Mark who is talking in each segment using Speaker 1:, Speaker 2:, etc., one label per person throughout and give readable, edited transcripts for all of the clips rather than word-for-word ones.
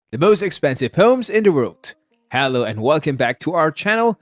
Speaker 1: the most expensive homes in the world. Hello and welcome back to our channel.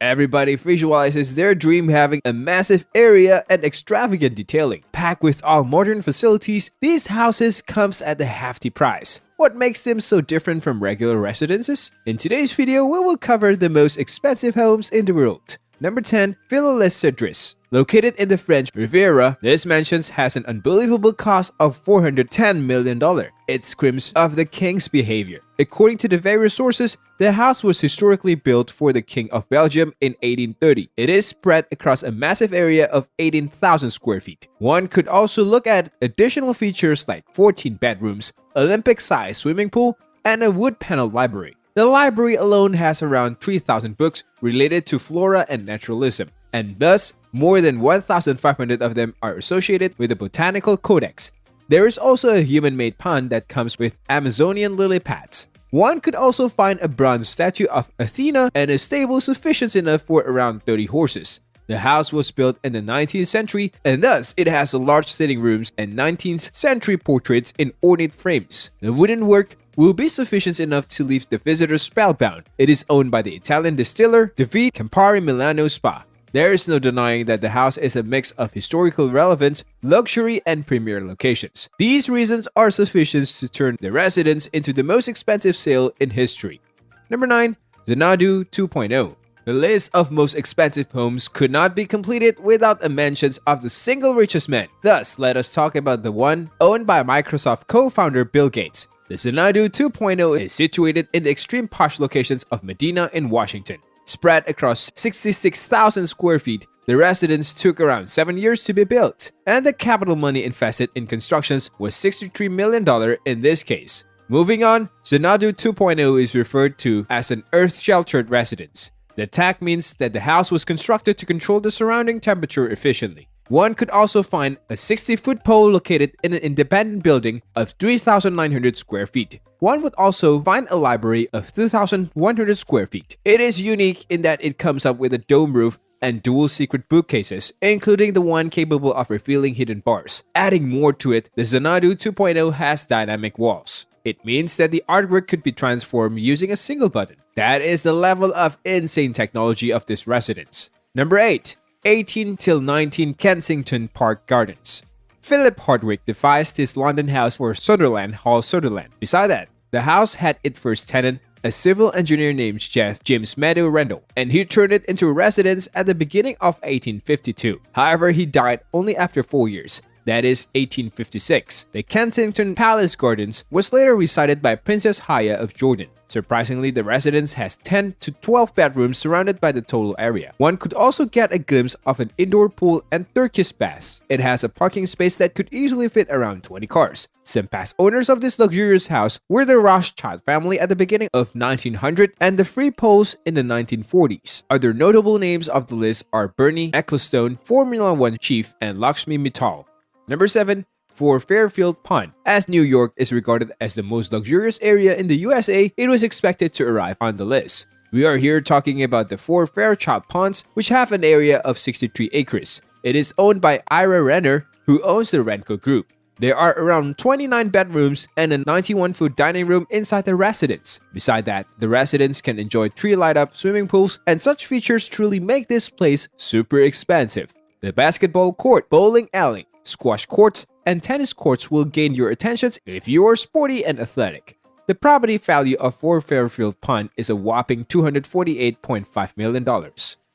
Speaker 1: Everybody visualizes their dream having a massive area and extravagant detailing. Packed with all modern facilities, these houses comes at a hefty price. What makes them so different from regular residences? In today's video, we will cover the most expensive homes in the world. Number 10. Villa Les Cedres. Located in the French Riviera, this mansion has an unbelievable cost of $410 million. It screams of the king's behavior. According to the various sources, the house was historically built for the King of Belgium in 1830. It is spread across a massive area of 18,000 square feet. One could also look at additional features like 14 bedrooms, Olympic-sized swimming pool, and a wood-paneled library. The library alone has around 3,000 books related to flora and naturalism, and thus, more than 1,500 of them are associated with the Botanical Codex. There is also a human-made pond that comes with Amazonian lily pads. One could also find a bronze statue of Athena and a stable sufficient enough for around 30 horses. The house was built in the 19th century, and thus it has large sitting rooms and 19th century portraits in ornate frames. The wooden work will be sufficient enough to leave the visitors spellbound. It is owned by the Italian distiller David Campari Milano Spa. There is no denying that the house is a mix of historical relevance, luxury, and premier locations. These reasons are sufficient to turn the residence into the most expensive sale in history. Number 9. Xanadu 2.0. The list of most expensive homes could not be completed without a mention of the single richest man. Thus, let us talk about the one owned by Microsoft co-founder Bill Gates. The Xanadu 2.0 is situated in the extreme posh locations of Medina in Washington. Spread across 66,000 square feet, the residence took around 7 years to be built, and the capital money invested in constructions was $63 million in this case. Moving on, Xanadu 2.0 is referred to as an earth-sheltered residence. The tag means that the house was constructed to control the surrounding temperature efficiently. One could also find a 60-foot pole located in an independent building of 3,900 square feet. One would also find a library of 2,100 square feet. It is unique in that it comes up with a dome roof and dual secret bookcases, including the one capable of revealing hidden bars. Adding more to it, the Xanadu 2.0 has dynamic walls. It means that the artwork could be transformed using a single button. That is the level of insane technology of this residence. Number 8. 18 till 19 Kensington Park Gardens. Philip Hardwick devised his London house for Sutherland Hall, Sutherland. Beside that, the house had its first tenant, a civil engineer named James Meadow Randall, and he turned it into a residence at the beginning of 1852. However, he died only after 4 years. That is 1856. The Kensington Palace Gardens was later recited by Princess Haya of Jordan. Surprisingly, the residence has 10 to 12 bedrooms surrounded by the total area. One could also get a glimpse of an indoor pool and turquoise baths. It has a parking space that could easily fit around 20 cars. Some past owners of this luxurious house were the Rothschild family at the beginning of 1900 and the Free Poles in the 1940s. Other notable names of the list are Bernie Ecclestone, Formula One chief, and Lakshmi Mittal. Number 7. For Fairfield Pond. As New York is regarded as the most luxurious area in the USA, it was expected to arrive on the list. We are here talking about the 4 Fairchild Ponds, which have an area of 63 acres. It is owned by Ira Renner, who owns the Renco Group. There are around 29 bedrooms and a 91-foot dining room inside the residence. Beside that, the residents can enjoy 3 light-up swimming pools, and such features truly make this place super expensive. The basketball court, bowling alley, squash courts, and tennis courts will gain your attention if you are sporty and athletic. The property value of 4 Fairfield Pond is a whopping $248.5 million.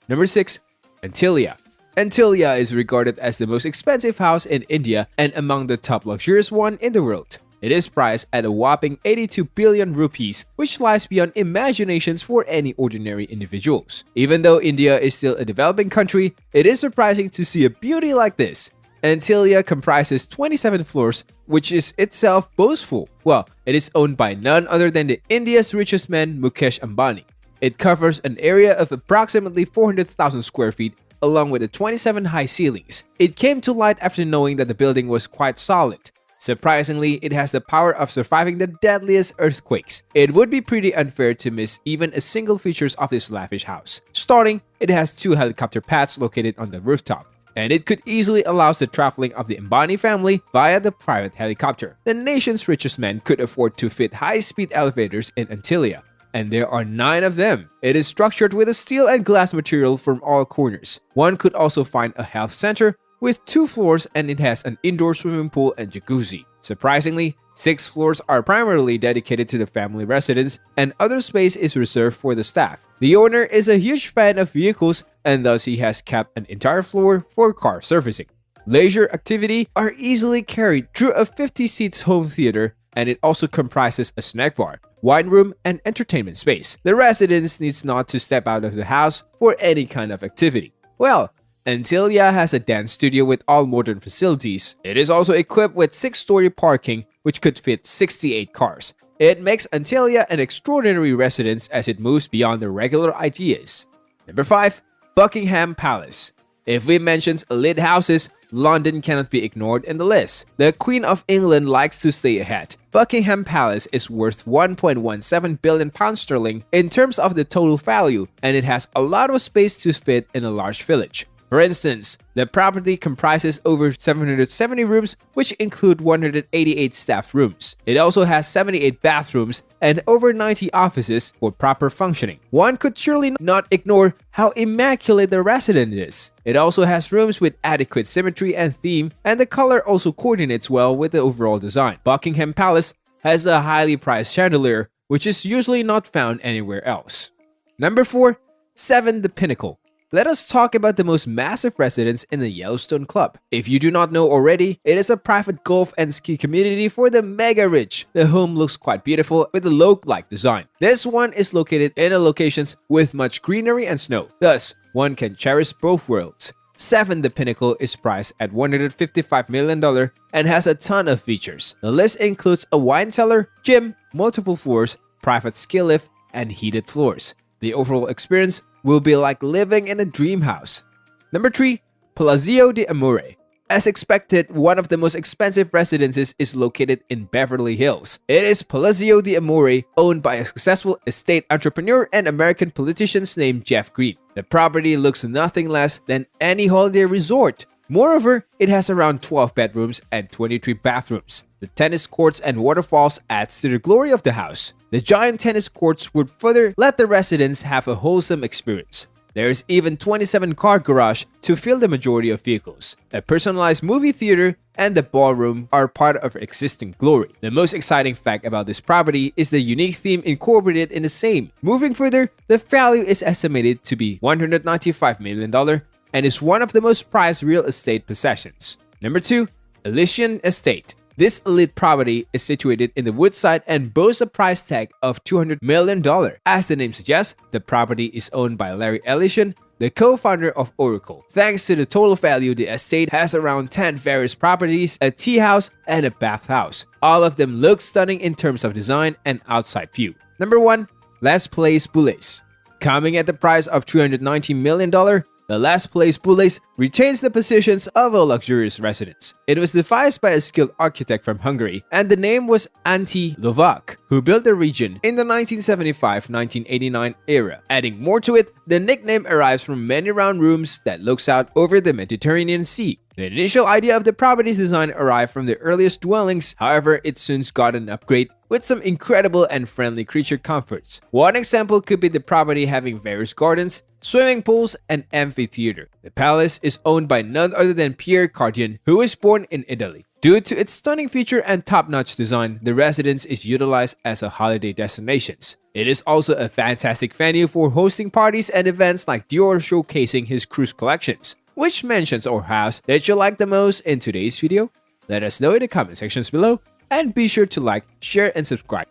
Speaker 1: Number 6. Antilia. Antilia is regarded as the most expensive house in India and among the top luxurious one in the world. It is priced at a whopping 82 billion rupees, which lies beyond imaginations for any ordinary individuals. Even though India is still a developing country, it is surprising to see a beauty like this. Antilia comprises 27 floors, which is itself boastful. Well, it is owned by none other than India's richest man, Mukesh Ambani. It covers an area of approximately 400,000 square feet, along with the 27 high ceilings. It came to light after knowing that the building was quite solid. Surprisingly, it has the power of surviving the deadliest earthquakes. It would be pretty unfair to miss even a single feature of this lavish house. Starting, it has 2 helicopter pads located on the rooftop, and it could easily allow the traveling of the Ambani family via the private helicopter. The nation's richest men could afford to fit high-speed elevators in Antillia, and there are 9 of them. It is structured with a steel and glass material from all corners. One could also find a health center with 2 floors, and it has an indoor swimming pool and jacuzzi. Surprisingly, 6 floors are primarily dedicated to the family residence, and other space is reserved for the staff. The owner is a huge fan of vehicles, and thus he has kept an entire floor for car servicing. Leisure activity are easily carried through a 50-seat home theater, and it also comprises a snack bar, wine room, and entertainment space. The residence needs not to step out of the house for any kind of activity. Well, Antillia has a dance studio with all modern facilities. It is also equipped with 6-story parking, which could fit 68 cars. It makes Antillia an extraordinary residence as it moves beyond the regular ideas. Number 5. Buckingham Palace. If we mention elite houses, London cannot be ignored in the list. The Queen of England likes to stay ahead. Buckingham Palace is worth £1.17 billion sterling in terms of the total value, and it has a lot of space to fit in a large village. For instance, the property comprises over 770 rooms, which include 188 staff rooms. It also has 78 bathrooms and over 90 offices for proper functioning. One could surely not ignore how immaculate the residence is. It also has rooms with adequate symmetry and theme, and the color also coordinates well with the overall design. Buckingham Palace has a highly priced chandelier, which is usually not found anywhere else. Number 4. 7 The Pinnacle. Let us talk about the most massive residence in the Yellowstone Club. If you do not know already, it is a private golf and ski community for the mega rich. The home looks quite beautiful with a lake-like design. This one is located in a locations with much greenery and snow. Thus, one can cherish both worlds. 7 The Pinnacle is priced at $155 million and has a ton of features. The list includes a wine cellar, gym, multiple floors, private ski lift, and heated floors. The overall experience will be like living in a dream house. Number 3. Palazzo de Amore. As expected, one of the most expensive residences is located in Beverly Hills. It is Palazzo de Amore, owned by a successful estate entrepreneur and American politician named Jeff Green. The property looks nothing less than any holiday resort. Moreover, it has around 12 bedrooms and 23 bathrooms. The tennis courts and waterfalls adds to the glory of the house. The giant tennis courts would further let the residents have a wholesome experience. There is even 27-car garage to fill the majority of vehicles. A personalized movie theater and the ballroom are part of existing glory. The most exciting fact about this property is the unique theme incorporated in the same. Moving further, the value is estimated to be $195 million and is one of the most prized real estate possessions. Number 2. Elysian Estate. This elite property is situated in the Woodside and boasts a price tag of $200 million. As the name suggests, the property is owned by Larry Ellison, the co-founder of Oracle. Thanks to the total value, the estate has around 10 various properties, a tea house, and a bathhouse. All of them look stunning in terms of design and outside view. Number 1. Les Place Boulez. Coming at the price of $390 million, the Les Place Boulez retains the positions of a luxurious residence. It was devised by a skilled architect from Hungary, and the name was Antti Lovak, who built the region in the 1975-1989 era. Adding more to it, the nickname arrives from many round rooms that looks out over the Mediterranean Sea. The initial idea of the property's design arrived from the earliest dwellings, however, it soon got an upgrade with some incredible and friendly creature comforts. One example could be the property having various gardens, swimming pools, and amphitheater. The palace is owned by none other than Pierre Cardin, who was born in Italy. Due to its stunning feature and top-notch design, the residence is utilized as a holiday destination. It is also a fantastic venue for hosting parties and events like Dior showcasing his cruise collections. Which mansions or house did you like the most in today's video? Let us know in the comment sections below, and be sure to like, share, and subscribe.